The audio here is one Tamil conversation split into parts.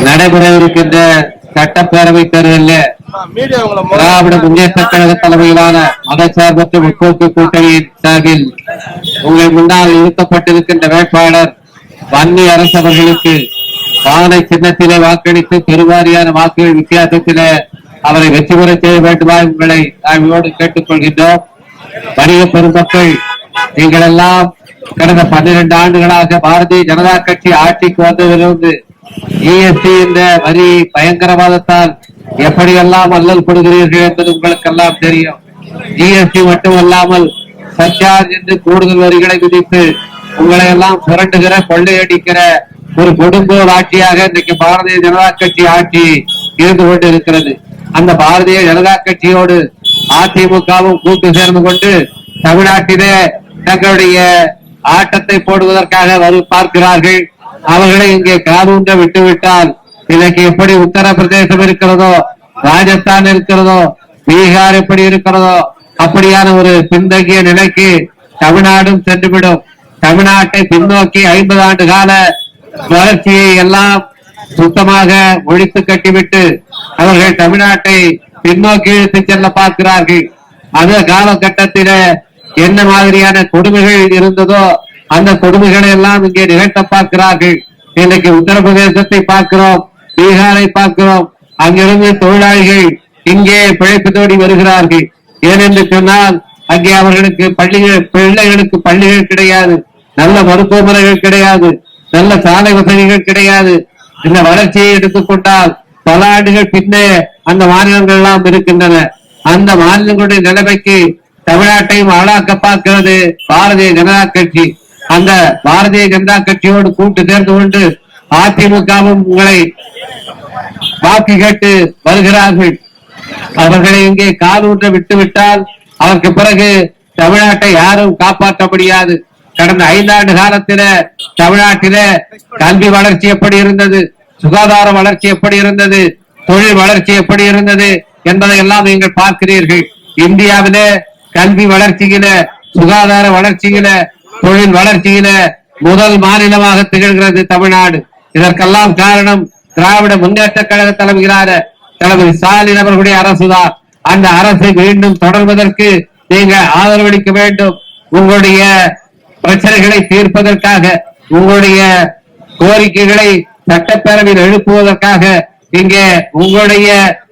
நடைபெறவிருக்கின்ற சட்டப்பேரவை தேர்தலில் திராவிட முன்னேற்ற கழக தலைமையிலான மதசார்பற்ற முற்போக்கு கூட்டணியின் சார்பில் உங்கள் முன்னால் நிறுத்தப்பட்டிருக்கின்ற வேட்பாளர் வன்னி அரசு அவர்களுக்கு பானை சின்னத்திலே வாக்களித்து பெருவாரியான வாக்குகள் வித்தியாசத்திலே அவரை வெற்றி பெற செய்ய வேண்டுமா உங்களை தாழ்மையோடு கேட்டுக் கொள்கின்றோம். வணிக பெருமக்கள், நீங்கள் எல்லாம் கடந்த 12 ஆண்டுகளாக பாரதிய ஜனதா கட்சி ஆட்சிக்கு வந்ததிலிருந்து ஜிஎஸ்டி என்ற வரி பயங்கரவாதத்தால் எப்படியெல்லாம் அல்லல் படுகிறீர்கள் என்பது உங்களுக்கெல்லாம் தெரியும். ஜிஎஸ்டி மட்டுமல்லாமல் சர்ச்சார்ஜ் என்று கூடுதல் வரிகளை விதித்து உங்களை எல்லாம் புரண்டுகிற கொள்ளையடிக்கிற ஒரு கொடுங்கோல் ஆட்சியாக இன்றைக்கு பாரதிய ஜனதா கட்சி ஆட்சி இருந்து கொண்டு இருக்கிறது. அந்த பாரதிய ஜனதா கட்சியோடு அதிமுகவும் கூட்டு சேர்ந்து கொண்டு தமிழ்நாட்டிலே தங்களுடைய ஆட்டத்தை போடுவதற்காக பார்க்கிறார்கள். அவர்களை இங்கே காலூன்ற விட்டுவிட்டால் இன்னைக்கு எப்படி உத்தரப்பிரதேசம் இருக்கிறதோ, ராஜஸ்தான் இருக்கிறதோ, பீகார் எப்படி இருக்கிறதோ அப்படியான ஒரு பின்தங்கிய நிலைக்கு தமிழ்நாடும் சென்றுவிடும். தமிழ்நாட்டை பின்னோக்கி 50 ஆண்டு கால வளர்ச்சியை எல்லாம் சுத்தமாக ஒழித்து கட்டிவிட்டு அவர்கள் தமிழ்நாட்டை பின்னோக்கி இழுத்து செல்ல பார்க்கிறார்கள். அந்த காலகட்டத்தில என்ன மாதிரியான கொடுமைகள் இருந்ததோ அந்த கொடுமைகளை எல்லாம் இங்கே நிகழ்த்த பார்க்கிறார்கள். இன்னைக்கு உத்தரப்பிரதேசத்தை பார்க்கிறோம், பீகாரை பார்க்கிறோம். அங்கிருந்து தொழிலாளிகள் இங்கே பிழைப்பு தேடி வருகிறார்கள். ஏனென்று சொன்னால் அங்கே அவர்களுக்கு பிள்ளைகளுக்கு பள்ளிகள் கிடையாது, நல்ல மருத்துவமனைகள் கிடையாது, நல்ல சாலை வசதிகள் கிடையாது. இந்த வளர்ச்சியை எடுத்துக்கொண்டால் பல ஆண்டுகள் பின்னே அந்த மாநிலங்கள் எல்லாம் இருக்கின்றன. அந்த மாநிலங்களுடைய நிலைமைக்கு தமிழ்நாட்டையும் ஆளாக்க பார்க்கிறது பாரதிய ஜனதா கட்சி. அந்த பாரதிய ஜனதா கட்சியோடு கூட்டு சேர்ந்து கொண்டு அதிமுகவும் உங்களை வாக்கு கேட்டு வருகிறார்கள். அவர்களை இங்கே காலூன்ற விட்டுவிட்டால் அதற்கு பிறகு தமிழ்நாட்டை யாரும் காப்பாற்ற முடியாது. கடந்த 5 ஆண்டு காலத்தில தமிழ்நாட்டில கல்வி வளர்ச்சி எப்படி இருந்தது, சுகாதார வளர்ச்சி எப்படி இருந்தது, தொழில் வளர்ச்சி எப்படி இருந்தது என்பதை எல்லாம் நீங்கள் பார்க்கிறீர்கள். இந்தியாவிலே கல்வி வளர்ச்சியில, சுகாதார வளர்ச்சியில, தொழில் வளர்ச்சியில முதல் மாநிலமாக திகழ்கிறது தமிழ்நாடு. இதற்கெல்லாம் காரணம் திராவிட முன்னேற்ற கழக தலைமையிலான தளபதி ஸ்டாலின் அவர்களுடைய அரசுதான். அந்த அரசை மீண்டும் தொடர்வதற்கு நீங்கள் ஆதரவளிக்க வேண்டும். உங்களுடைய பிரச்சனைகளை தீர்ப்பதற்காக, உங்களுடைய கோரிக்கைகளை சட்டப்பேரவையில் எழுப்புவதற்காக இங்கே உங்களுடைய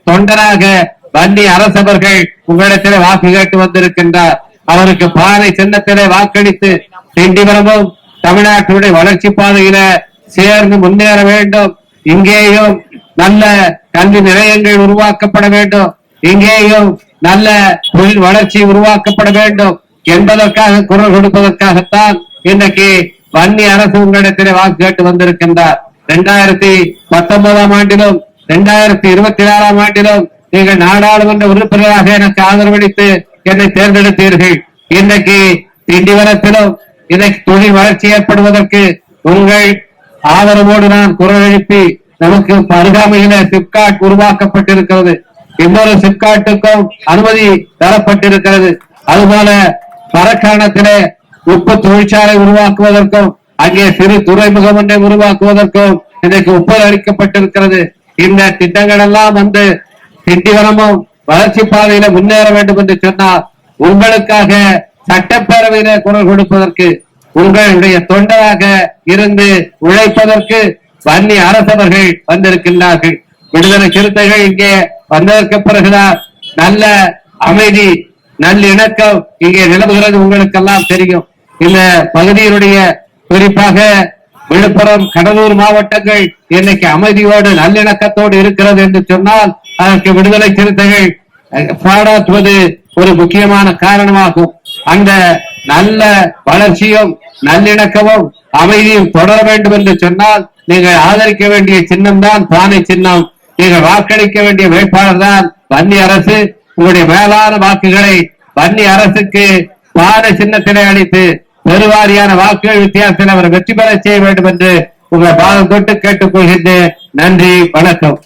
தொண்டராக வன்னி அரசவர்கள் உங்களிடத்தில் வாக்கு கேட்டு வந்திருக்கின்றார். அவருக்கு பானை சின்னத்திலே வாக்களித்து திண்டிவனமும் தமிழ்நாட்டுடைய வளர்ச்சி பாதையில சேர்ந்து முன்னேற வேண்டும். இங்கேயும் நல்ல கல்வி நிலையங்கள் உருவாக்கப்பட வேண்டும், இங்கேயும் நல்ல தொழில் வளர்ச்சி உருவாக்கப்பட வேண்டும் என்பதற்காக குரல் கொடுப்பதற்காகத்தான் இன்றைக்கு வன்னி அரசு உங்களிடத்திலே வாக்கு கேட்டு வந்திருக்கின்றார். 2019 ஆண்டிலும் 2024 ஆண்டிலும் நீங்கள் நாடாளுமன்ற உறுப்பினராக எனக்கு ஆதரவளித்து என்னை தேர்ந்தெடுத்தீர்கள். இன்றைக்கு திண்டிவனத்திலும் இன்னைக்கு தொழில் வளர்ச்சி ஏற்படுவதற்கு உங்கள் ஆதரவோடு நான் குரல் எழுப்பி நமக்கு அருகாமையில சிப்காட் உருவாக்கப்பட்டிருக்கிறது. இன்னொரு சிப்காட்டுக்கும் அனுமதி தரப்பட்டிருக்கிறது. அதுபோல மரக்காணத்திலே உப்பு தொழிற்சாலை உருவாக்குவதற்கும் அங்கே சிறு துறைமுகம் ஒன்றை உருவாக்குவதற்கும் இன்றைக்கு ஒப்புதல் அளிக்கப்பட்டிருக்கிறது. இந்த திட்டங்கள் எல்லாம் வந்து திண்டிவனமும் வளர்ச்சி பாதையில முன்னேற வேண்டும் என்று சொன்னால் உங்களுக்காக சட்டப்பேரவையில குரல் கொடுப்பதற்கு, உங்களுடைய தொண்டராக இருந்து உழைப்பதற்கு வன்னி அரசவர்கள் வந்திருக்கின்றார்கள். விடுதலை சிறுத்தைகள் இங்கே வந்ததற்கு பிறகுதான் நல்ல அமைதி, நல்லிணக்கம் இங்கே நிலவுகிறது. உங்களுக்கெல்லாம் தெரியும். இந்த பகுதியினுடைய குறிப்பாக விழுப்புரம், கடலூர் மாவட்டங்கள் இன்னைக்கு அமைதியோடு நல்லிணக்கத்தோடு இருக்கிறது என்று சொன்னால் அதற்கு விடுதலை சிறுத்தைகள் பாராட்டுவது ஒரு முக்கியமான காரணமாகும். அந்த நல்ல வளர்ச்சியும் நல்லிணக்கமும் அமைதியும் தொடர வேண்டும் என்று சொன்னால் நீங்கள் ஆதரிக்க வேண்டிய சின்னம் தான் பானை சின்னம். நீங்கள் வாக்களிக்க வேண்டிய வேட்பாளர் தான் வன்னி அரசு. உங்களுடைய மேலான வாக்குகளை வன்னி அரசுக்கு பானை சின்னத்திலே அளித்து பெருவாரியான வாக்குகள் வித்தியாசத்தில் அவர் வெற்றி பெற செய்ய வேண்டும் என்று உங்களை பாதம் தொட்டு கேட்டுக் கொள்கின்றேன். நன்றி, வணக்கம்.